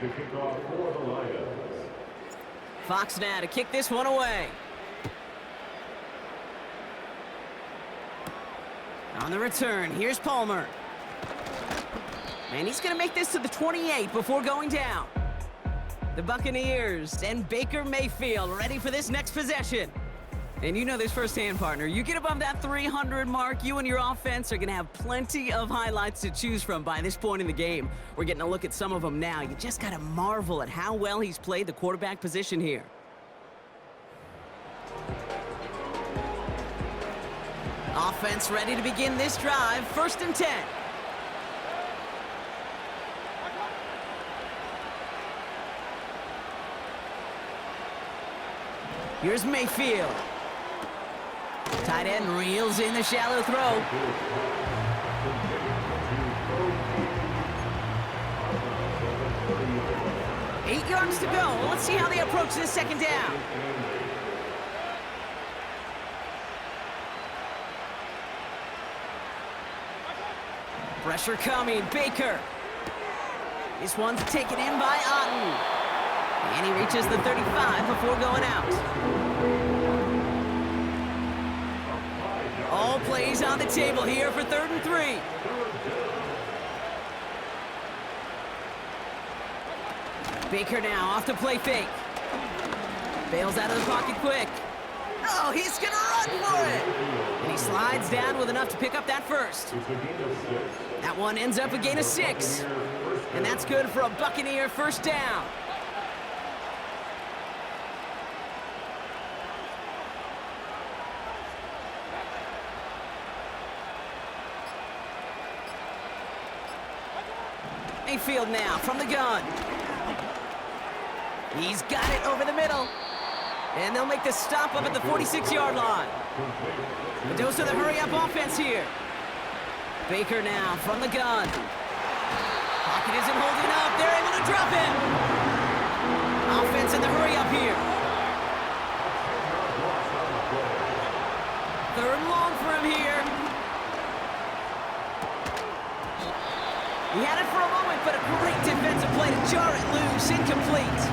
To kick off for the Lions. Fox now to kick this one away. On the return, here's Palmer. And he's going to make this to the 28 before going down. The Buccaneers and Baker Mayfield ready for this next possession. And you know this firsthand, partner. You get above that 300 mark, you and your offense are going to have plenty of highlights to choose from by this point in the game. We're getting a look at some of them now. You just got to marvel at how well he's played the quarterback position here. Offense ready to begin this drive. 1st and 10. Here's Mayfield. Tight end reels in the shallow throw. 8 yards to go. Let's see how they approach this 2nd down. Pressure coming. Baker. This one's taken in by Otten. And he reaches the 35 before going out. All plays on the table here for 3rd and 3. Baker now off to play fake. Bails out of the pocket quick. Oh, he's gonna run for it! And he slides down with enough to pick up that first. That one ends up a gain of 6. And that's good for a Buccaneer 1st down. Mayfield now from the gun. He's got it over the middle. And they'll make the stop up at the 46-yard line. A dose of the hurry-up offense here. Baker now from the gun. Pocket isn't holding up. They're able to drop him. Offense in the hurry-up here. 3rd and long for him here. He had it for a moment, but a great defensive play to jar it loose. Incomplete.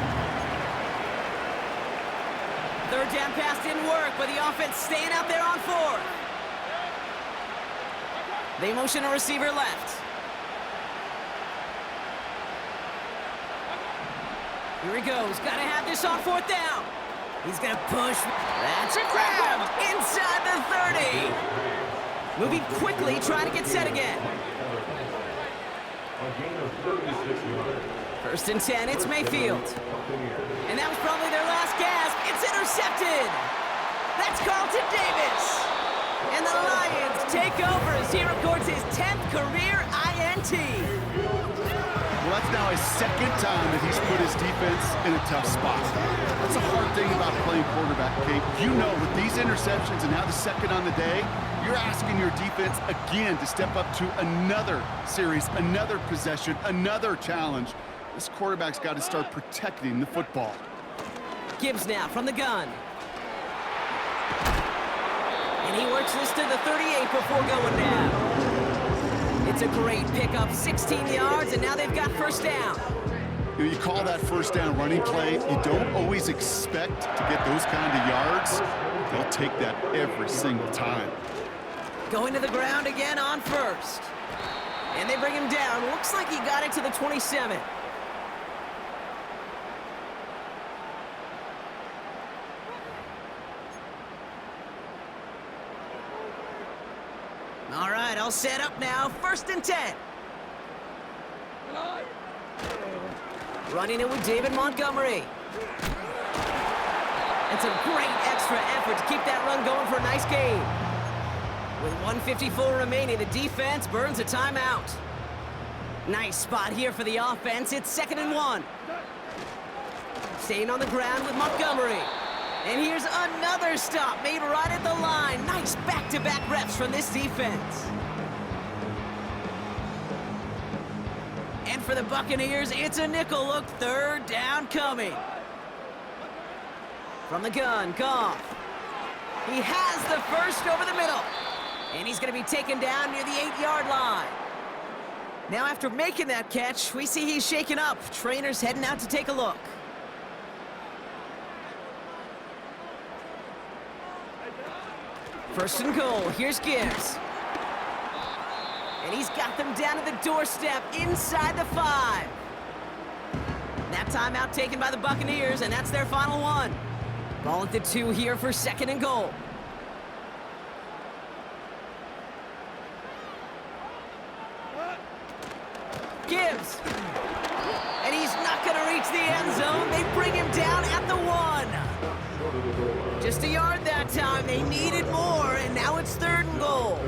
3rd down pass didn't work, but the offense staying out there on 4th. They motion a receiver left. Here he goes. Got to have this on 4th down. He's going to push. That's a grab inside the 30. Moving quickly, trying to get set again. A gain of 36 yards. 1st and 10, it's Mayfield. And that was probably their last gasp. It's intercepted. That's Carlton Davis. And the Lions take over as he records his 10th career INT. Well, that's now his 2nd time that he's put his defense in a tough spot. That's a hard thing about playing quarterback, Kate. You know, with these interceptions and now the 2nd on the day, you're asking your defense again to step up to another series, another possession, another challenge. This quarterback's got to start protecting the football. Gibbs now from the gun. And he works this to the 38 before going down. It's a great pickup, 16 yards, and now they've got 1st down. You call that 1st down running play. You don't always expect to get those kind of yards. They'll take that every single time. Going to the ground again on 1st. And they bring him down. Looks like he got it to the 27. right, all set up now. 1st and 10. Running it with David Montgomery. And some great extra effort to keep that run going for a nice game. With 1:54 remaining, the defense burns a timeout. Nice spot here for the offense. It's 2nd and 1. Staying on the ground with Montgomery. And here's another stop made right at the line. Nice back-to-back reps from this defense. And for the Buccaneers, it's a nickel look. 3rd down coming. From the gun, Goff. He has the first over the middle. And he's going to be taken down near the 8-yard line. Now after making that catch, we see he's shaken up. Trainer's heading out to take a look. First and goal, here's Gibbs. And he's got them down at the doorstep inside the 5. That timeout taken by the Buccaneers, and that's their final one. Ball at the 2 here for 2nd and goal. Gibbs. And he's not going to reach the end zone. They bring him down at the 1. Just a yard that time. They needed more, and now it's 3rd and goal.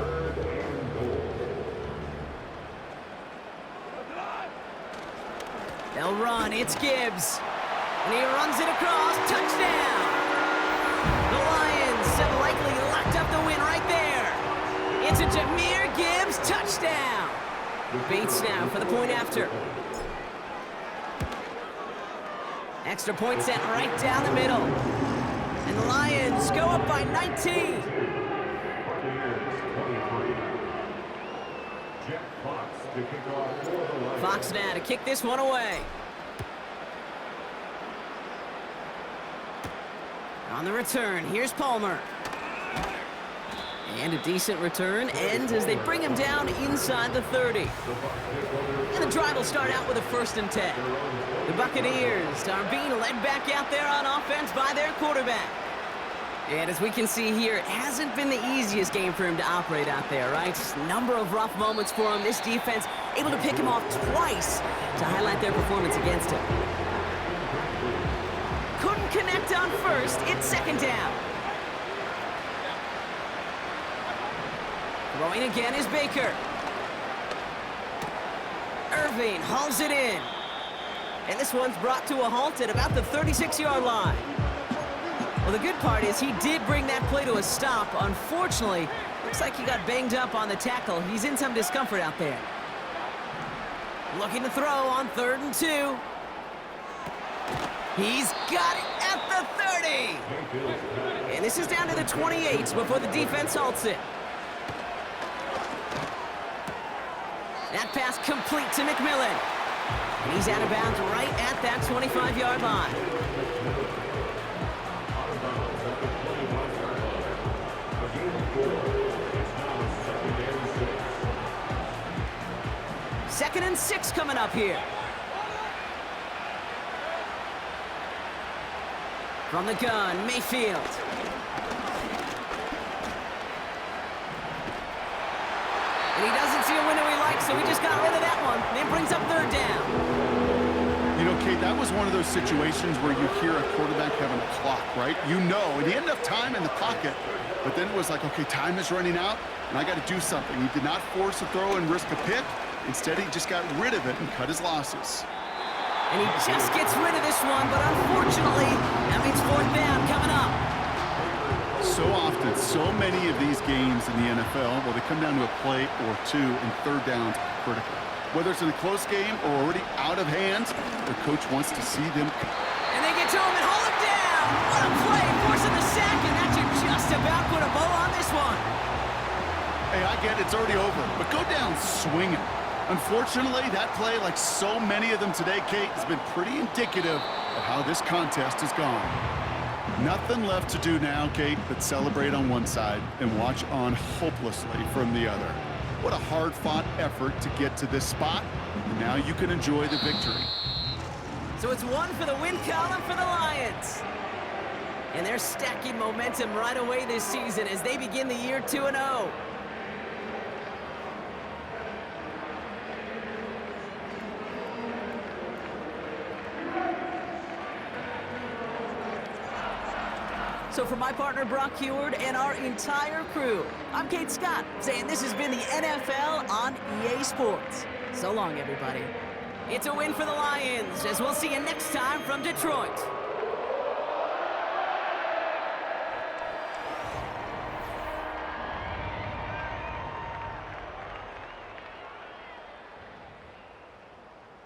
They'll run. It's Gibbs. And he runs it across. Touchdown! The Lions have likely locked up the win right there. It's a Jahmyr Gibbs touchdown. Bates now for the point after. Extra point set right down the middle. And the Lions go up by 19. Fox now to kick this one away. On the return, here's Palmer. And a decent return ends as they bring him down inside the 30. And the drive will start out with a 1st and 10. The Buccaneers are being led back out there on offense by their quarterback. And as we can see here, it hasn't been the easiest game for him to operate out there, right? Number of rough moments for him. This defense able to pick him off twice to highlight their performance against him. Couldn't connect on 1st. It's 2nd down. Throwing again is Baker. Irving hauls it in. And this one's brought to a halt at about the 36-yard line. Well, the good part is he did bring that play to a stop. Unfortunately, looks like he got banged up on the tackle. He's in some discomfort out there. Looking to throw on 3rd and 2. He's got it at the 30. And this is down to the 28 before the defense halts it. That pass complete to McMillan. And he's out of bounds right at that 25-yard line. Second and 6 coming up here. From the gun, Mayfield. And he doesn't see a window he likes, so he just got rid of that one. And it brings up 3rd down. You know, Kate, that was one of those situations where you hear a quarterback having a clock, right? You know, and he had enough time in the pocket, but then it was like, okay, time is running out, and I got to do something. He did not force a throw and risk a pick. Instead, he just got rid of it and cut his losses. And he just gets rid of this one, but unfortunately, that means 4th down coming up. So often, so many of these games in the NFL, well, they come down to a play or two, and 3rd downs are critical. Whether it's in a close game or already out of hand, the coach wants to see them. And they get to him and hold him down. What a play, forcing the sack, and that should just about put a bow on this one. Hey, I get it, it's already over, but go down swinging. Unfortunately, that play, like so many of them today, Kate, has been pretty indicative of how this contest has gone. Nothing left to do now, Kate, but celebrate on one side and watch on hopelessly from the other. What a hard-fought effort to get to this spot, and now you can enjoy the victory. So it's 1 for the win column for the Lions. And they're stacking momentum right away this season as they begin the year 2-0. So for my partner Brock Heward and our entire crew, I'm Kate Scott, saying this has been the NFL on EA Sports. So long, everybody. It's a win for the Lions, as we'll see you next time from Detroit.